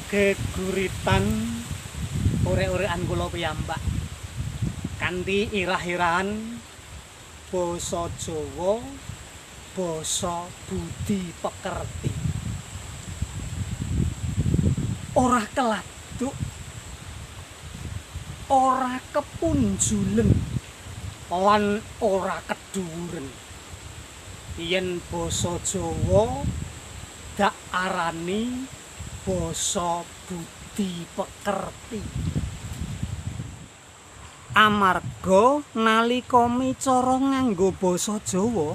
geguritan ore-orekan kula piyambak kanthi irah-irahan basa Jawa, basa budi pekerti. Ora keladuk, ora kepunjulen, lan ora kedhuwuren. Yen basa Jawa dak arani basa budi pekerti. Amarga nalika micara nganggo basa Jawa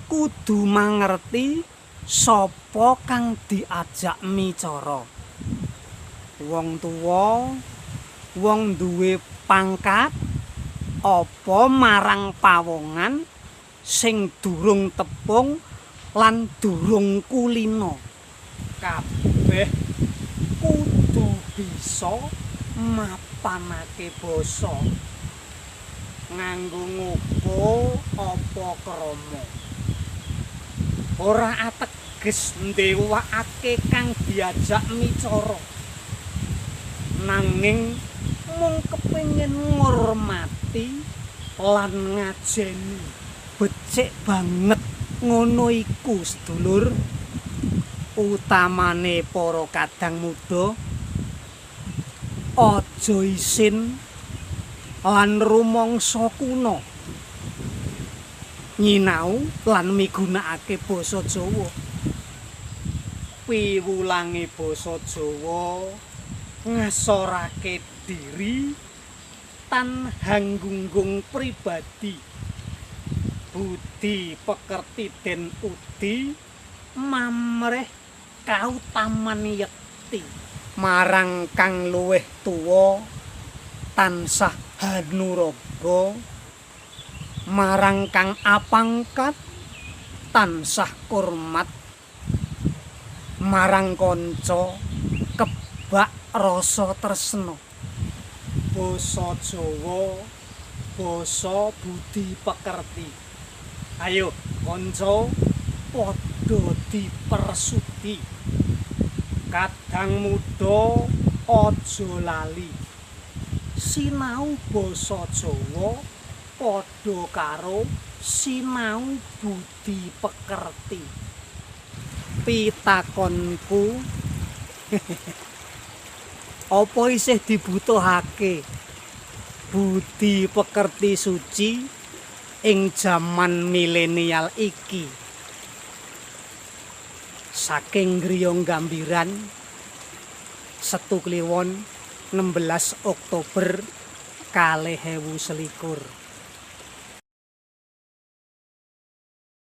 kudu mangerti sapa kang diajak micara. Wong tuwa, wong duwe pangkat, apa marang pawongan sing durung tepung lan durung kulina. Kabeh kudu bisa mapanake basa. Nganggo ngopo apa krama. Ora ateges ndewakake kang diajak micara. Nanging mung kepengin ngormati lan ngajeni. Becik banget ngono iku sedulur. Utamane para kadang muda aja isin lan rumangsa kuna nyinau lan migunakake basa Jawa. Piwulange basa Jawa ngasorake diri tan hanggunggung pribadi. Budi pekerti den udi mamreh kautaman yekti. Marang kang luwih tuwa tansah hanuraga, marang kang apangkat tansah kurmat, marang kanca kebak rasa tresna. Basa Jawa basa budi pekerti. Ayo kanca padha dipersudi. Kadang muda aja lali. Sinau basa Jawa padha karo sinau budi pekerti. Pitakonku apa isih dibutuhake budi pekerti suci ing jaman milenial iki? Saking griya Gambiran, Setu Kliwon 16 Oktober 2021.